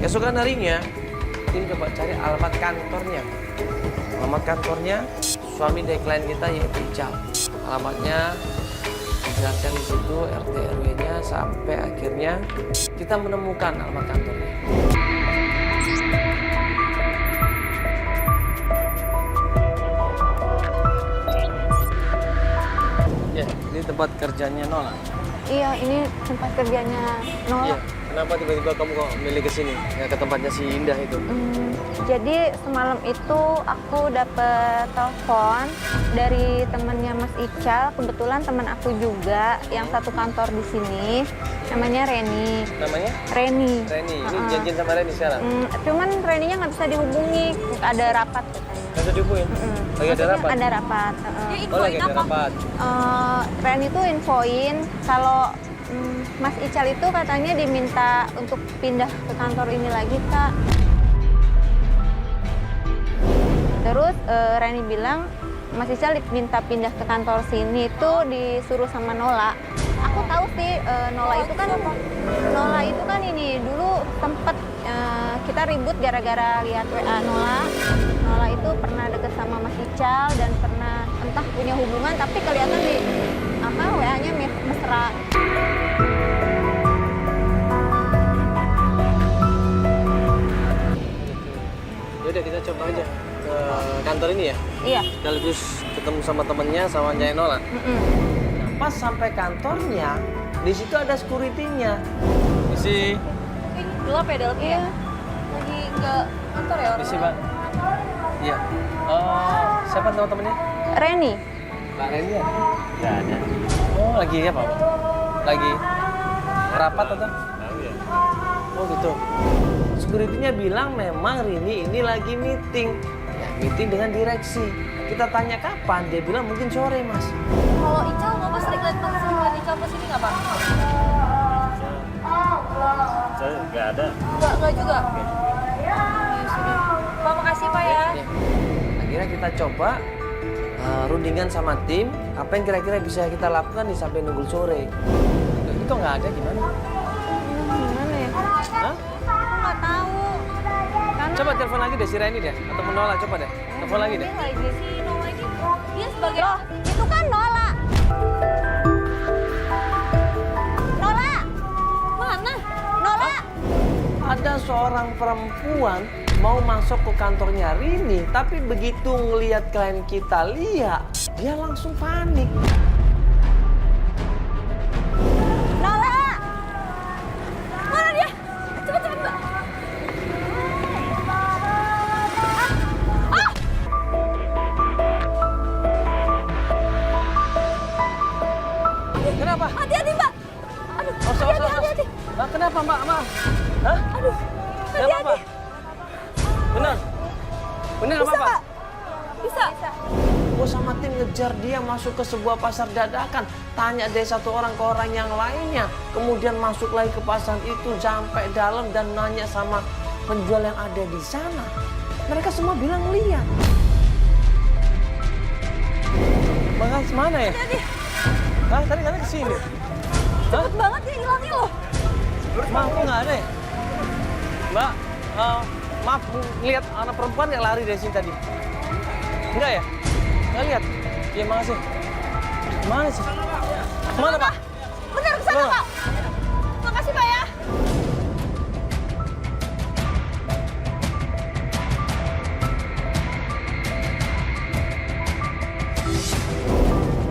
Keesokan harinya, tim coba cari alamat kantornya. Alamat kantornya suami dari klien kita yaitu Ical. Alamatnya dijelaskan di situ RT RW-nya sampai akhirnya kita menemukan alamat kantornya. Ya, ini tempat kerjanya Nola. Iya, ini tempat kerjanya Nola. Iya. Kenapa tiba-tiba kamu kok milih ke sini? Ya, ke tempatnya si Indah itu. Jadi semalam itu aku dapet telepon dari temannya Mas Ical. Kebetulan teman aku juga yang satu kantor di sini. Namanya Reni. Namanya? Reni. Reni. Ini janjian sama Reni sekarang? Cuman Reninya nggak bisa dihubungi. Ada rapat katanya. Nggak bisa dihubungin? Lagi ada rapat? Ada rapat. Oh, lagi ada rapat. Reni tuh infoin kalau Mas Ical itu katanya diminta untuk pindah ke kantor ini lagi, Kak. Terus Reni bilang Mas Ical diminta pindah ke kantor sini itu disuruh sama Nola. Aku tahu sih Nola itu kan ini dulu sempet kita ribut gara-gara lihat WA Nola. Nola itu pernah deket sama Mas Ical dan pernah entah punya hubungan tapi kelihatan di WA-nya mesra. Yaudah kita coba aja ke kantor ini ya. Iya. Sekaligus ketemu sama temennya sama Nyai Nola. Nah, pas sampai kantornya, di situ ada security-nya. Misi. Gelap ya dalamnya? Iya. Lagi ke kantor ya orang? Misi, Pak. Iya. Siapa teman-temannya? Reni. Mbak Reni ya? Nggak ada. Oh, lagi apa, Pak? Lagi rapat atau? Tahu ya. Oh, gitu. Security-nya bilang memang Rini ini lagi meeting. Ya, meeting dengan direksi. Kita tanya kapan, dia bilang mungkin sore, Mas. Kalau Ical, Bapak sering lihat Ical ke sini nggak, Pak? Saya nggak ada. Nggak juga? Ya sudah. Pak, makasih Pak ya. Ya. Akhirnya kita coba rundingan sama tim, apa yang kira-kira bisa kita lakukan nih sampai nunggu sore. Ini kok nggak ada, gimana? Gimana ya? Hah? Aku nggak tahu. Karena Coba telepon lagi deh si Reni deh, atau Nola, coba deh. Telepon lagi deh. lagi Si Nola ini, dia sebagai... Loh, itu kan Nola. Nola. Mana? Nola. Ada seorang perempuan mau masuk ke kantornya Rini, tapi begitu ngelihat klien kita Lia, dia langsung panik. Nola. Mana dia? Cepet-cepet, Mbak. Kenapa? Hati-hati, Mbak. Aduh, hati-hati. Nah, kenapa, Mbak? Maaf. Hah? Aduh, Kenapa, hati-hati. Pak? Benar? Benar Bisa, apa-apa? Pak? Bisa. Gue sama tim ngejar dia masuk ke sebuah pasar dadakan. Tanya dari satu orang ke orang yang lainnya. Kemudian masuk lagi ke pasar itu sampai dalam dan nanya sama penjual yang ada di sana. Mereka semua bilang lihat. Makan semana ya? Hati-hati. Hah? Tadi katanya kesini. Hah? Cepet banget dia hilangnya loh. Mbak, kok nggak ada ya? Mbak, maaf, lihat anak perempuan yang lari dari sini tadi. Enggak ya? Nggak lihat? Iya, makasih. Mana sih? Mana, Pak? Benar, ke sana, Mana? Pak. Makasih, Pak ya.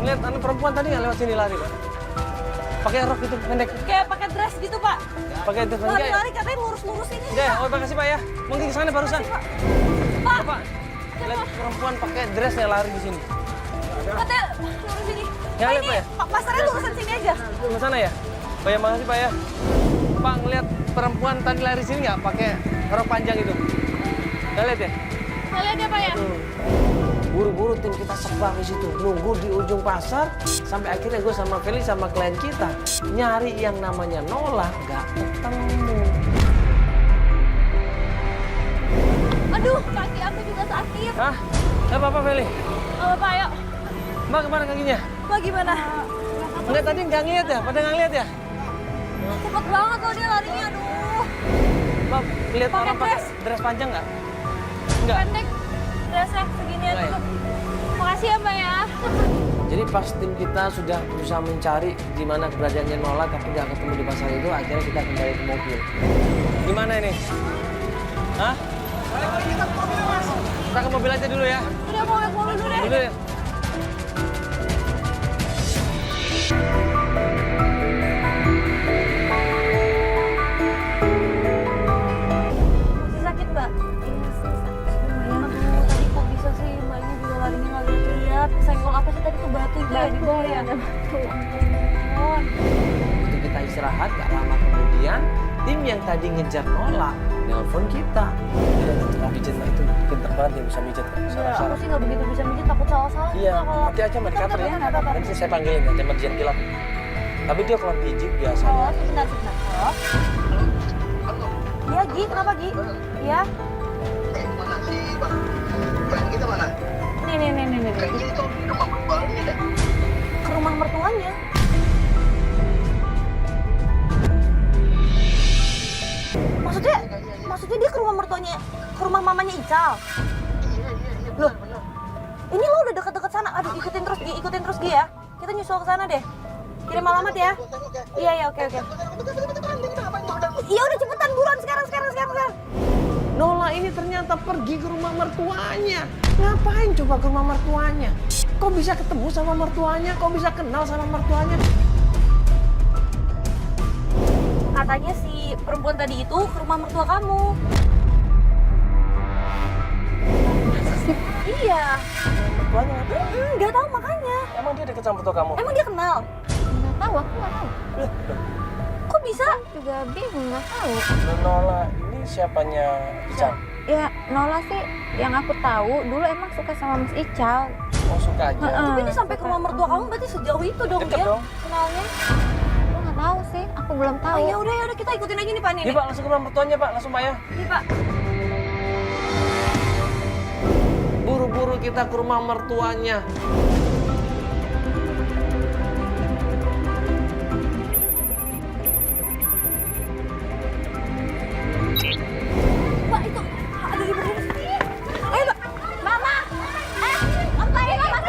Ngeliat anak perempuan tadi nggak lewat sini lari, Pak? Pakai rok itu pendek. Kayak pakai dress gitu, Pak. Pakai itu pendek. Lari-lari katanya lurus-lurus ini. Deh, oh makasih Pak ya. Mungkin ke sana barusan. Pak, Pak, lihat perempuan pakai dress yang lari di sini. katanya lurus ini. Ya, Pak, lihat, ini Pak ya. pasarnya lurusan sini aja. Ke sana ya? Pak ya, makasih Pak ya. Pak, ngeliat perempuan tadi lari sini nggak pakai rok panjang itu? Nggak lihat ya? Nggak lihat ya, Pak ya? Buru-buru tim kita sebar di situ, nunggu di ujung pasar sampai akhirnya gue sama Feli sama klien kita nyari yang namanya Nola, nggak ketemu. Aduh, kaki aku juga sakit. Hah? Nggak apa-apa Feli? Pak, ayo. Mbak kemana kakinya? Pak, gimana? Enggak, tadi nggak ngeliat ya? Pada nggak ngeliat ya? Cepet banget loh dia larinya, aduh. Mbak, lihat Pakai orang pakai dress. dress panjang nggak? Enggak. Pendek. Dressnya seginian Enggak ya? tuh. Makasih ya Mbak ya. Jadi pas tim kita sudah berusaha mencari di mana keberadaannya Nola tapi nggak ketemu di pasar itu, akhirnya kita kembali ke mobil. Gimana ini? Hah? Kita ke mobil aja dulu ya. Udah mau naik mobil dulu deh. Dulu ya. Masih sakit Mbak? Aduh, tadi kok bisa sih Mbak ini juga larinya nggak lihat-lihat. Senggol apa sih tadi tuh batu itu ya di bawah ya? Ada batu. Ampun. Waktu kita istirahat, gak lama kemudian tim yang tadi ngejar Nola nelpon kita. Dia tukang pijet Mbak, itu pinter banget dia bisa mijet Mbak. Ya, aku Sarah-sarah. sih nggak begitu bisa mijit, takut salah-salah. Iya, kalau nanti aja Mbak di kantor ya. nggak apa-apa. Nanti saya panggilin ya, emergency kilat. Tapi dia kalau pijit Oh, biasanya. sebentar. Oh. Iya, Gi. Kenapa, Gi? Iya. Mana sih, Bang? Friend kita mana? Nih. Kayaknya itu rumah mertuanya deh. Ke rumah mertuanya. Maksudnya dia ke rumah mertuanya, ke rumah mamanya Ical. Iya, Loh. benar. Ini lo udah deket-deket sana. Aduh, ikutin terus Gi ya. Kita nyusul ke sana deh. Kirim alamat ya. Iya, oke. Iya, udah cepetan buruan sekarang. Nola ini ternyata pergi ke rumah mertuanya. Ngapain coba ke rumah mertuanya? Kok bisa ketemu sama mertuanya? Kok bisa kenal sama mertuanya? Katanya si perempuan tadi itu ke rumah mertua kamu. Iya. Mertuanya? Nggak tahu makanya. Emang dia deket sama mertua kamu? Emang dia kenal? Nggak tahu, aku nggak tahu. Kok bisa? Juga bingung, nggak tahu. Nola ini siapanya Ical? Ya, Nola sih yang aku tahu dulu emang suka sama Mas Ical. Oh, suka aja. Tapi ini sampai ke rumah mertua kamu berarti sejauh itu dong Deket dia dong. kenalnya. Aku nggak tahu sih, aku belum tahu. Oh ya udah kita ikutin aja nih Pak nih. Iya Pak, langsung ke rumah mertuanya Pak, langsung Pak ya. Nih Pak. Buru-buru kita ke rumah mertuanya. Pak itu ada ibu di sini. Ayo Pak. Mama. Ngapain Mama?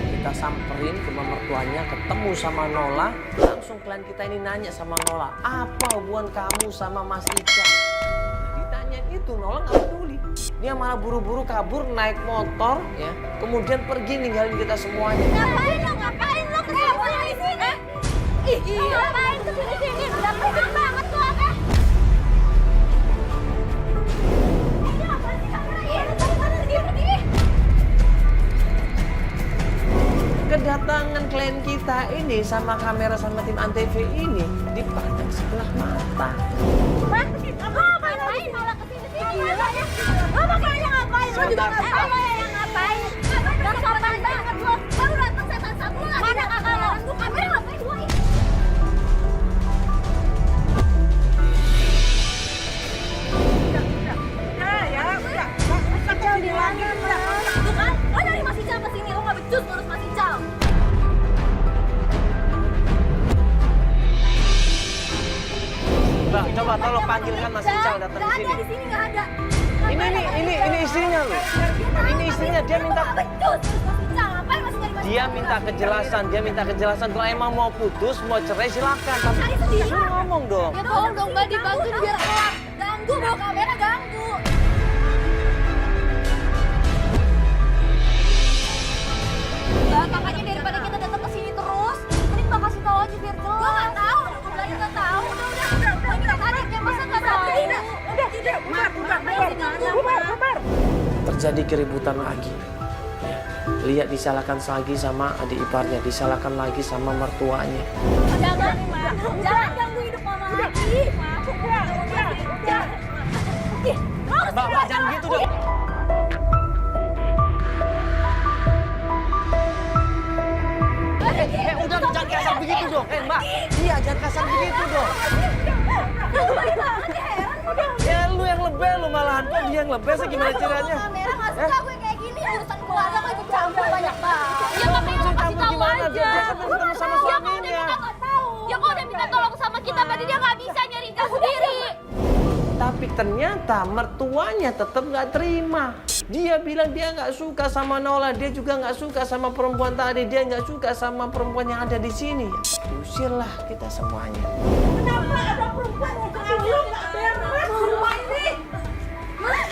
Kita samperin ke rumah mertuanya, ketemu sama Nola. Langsung klien kita ini nanya sama Nola, apa hubungan kamu sama Mas Ical? Ditanya itu, Nola nggak peduli. Dia malah buru-buru kabur naik motor, ya. Kemudian pergi ninggalin kita semuanya. Ngapain lo kesini di sini? Ngapain kesini? Udah keren banget tuh apa? Ini apa sih kamu lagi? Pergi. Kedatangan klien kita ini sama kamera sama tim Antv ini dipandang sebelah mata. Ngapain malah kesini-sini? Gila ya. Lo makanya ngapain? Lo juga ngapain? Gak sopan banget lo. Baru datang setan satu lagi. Mana kakak lo? Lu kamera ngapain dua ini? Ical di mana? Tuh kan, lo dari Mas Ical ke sini. Lo gak becus ngurus Mas Ical. Mbak, coba tolong panggilkan Mas Ical datang ke Gak sini. ada di sini, gak ada. Ini istrinya loh. Ini istrinya, dia minta Becus, Mas Ical. Ngapain masih nyari Mas dia Ical? minta kejelasan kalau emang mau putus, mau cerai silakan. Tapi Cari sendiri. suruh ngomong dong. Ya tolong dong Mbak, dibantu biar kelar. Ganggu, bawa kamera ganggu. Ya, makanya daripada kita datang ke sini terus, mending Mbak kasih tahu aja biar jelas. Gua nggak tahu, gue bilangin nggak tahu. Udah. Ini tarik ya, masa nggak tahu? Bubar. Terjadi keributan lagi. Ya. Lihat disalahkan lagi sama adik iparnya, disalahkan lagi sama mertuanya. Jangan ganggu hidup Mama lagi. Udah. Mbak, jangan gitu dong. Udah jangan kasar begitu dong. Mbak, iya jangan kasar begitu dong. Ya lu yang lebih lu malahan kok dia yang lebih sih gimana caranya? Kamera nggak suka gue kayak gini, urusan keluarga gue ikut campur banyak banget. Ya makanya lo kasih tahu gimana? aja. Dia kan sama Ya kalau udah suaminya. kita nggak tahu. Ya kalau udah minta tolong sama kita, berarti dia nggak bisa nyari Ijal sendiri. Tapi ternyata mertuanya tetap nggak terima. Dia bilang dia nggak suka sama Nola, dia juga nggak suka sama perempuan tadi, dia nggak suka sama perempuan yang ada di sini. Usirlah kita semuanya. Kenapa ada perempuan yang kecil nggak beres di rumah ini? Mas?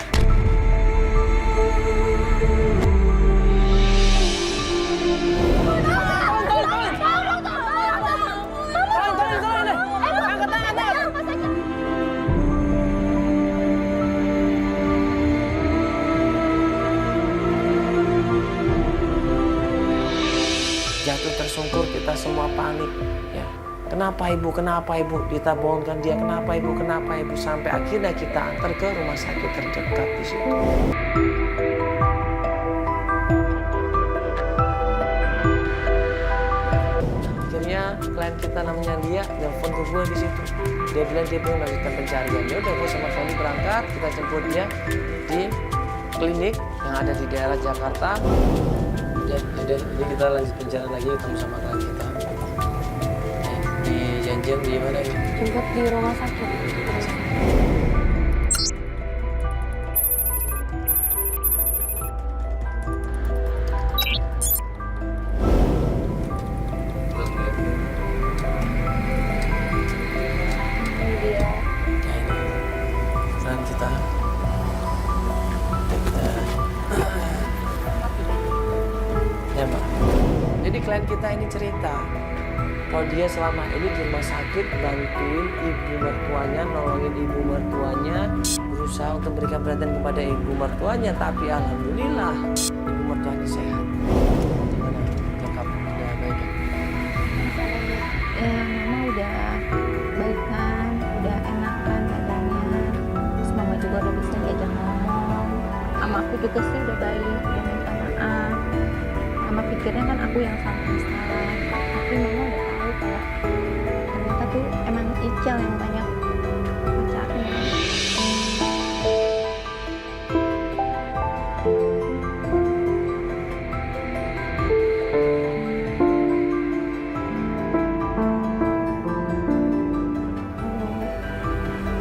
Jatuh tersungkur, kita semua panik. Ya, kenapa ibu? Kenapa ibu? Kita bohongkan dia. Kenapa ibu? Kenapa ibu? Sampai akhirnya kita antar ke rumah sakit terdekat di situ. Akhirnya klien kita namanya Lia telepon ke gue di situ. Dia bilang dia belum melanjutkan pencarian. Ya udah, gue sama Feli berangkat. Kita jemput dia di klinik yang ada di daerah Jakarta. Ya, udah, ini kita lanjut pencarian lagi ketemu sama klien kita. Di janjian di mana ini? Jemput di rumah sakit. Klien kita. Ya Mbak. Jadi klien kita ini cerita kalau dia selama ini di rumah sakit bantuin ibu mertuanya, nolongin ibu mertuanya, berusaha untuk memberikan perhatian kepada ibu mertuanya, tapi alhamdulillah ibu mertuanya sehat. Gimana? Cakap udah baik ya? Mama udah baikan, udah enakan badannya. Terus mama juga udah bisa diajak ngomong. Sama aku juga sih udah baik, udah minta maaf. Mama pikirnya kan aku yang salah. Tapi mama udah tahu kalau ternyata tuh emang Ical yang banyak pacarnya.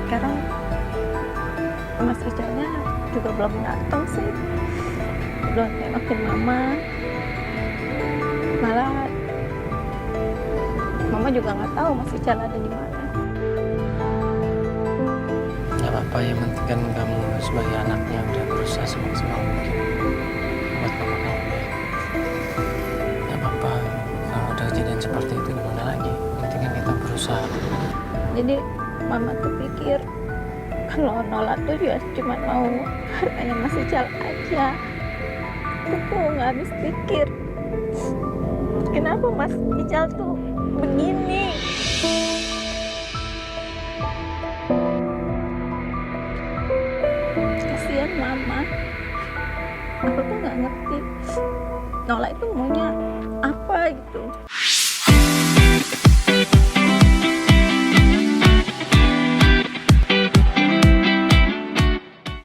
Sekarang Mas Icalnya juga belum datang sih, belum nengokin mama, malah mama juga nggak tahu Mas Ical ada di mana. Gak apa-apa, yang penting kan kamu sebagai anaknya udah berusaha semaksimal mungkin buat papa kamu ya. Gak apa-apa, kalau udah kejadian seperti itu gimana lagi? Yang penting kan kita berusaha. Jadi mama tuh pikir kalau Nola tuh ya cuma mau hartanya Mas Ical aja. Aku tuh nggak habis pikir kenapa Mas Ical tuh begini. Kasihan mama. Aku tuh nggak ngerti Nola itu maunya apa gitu.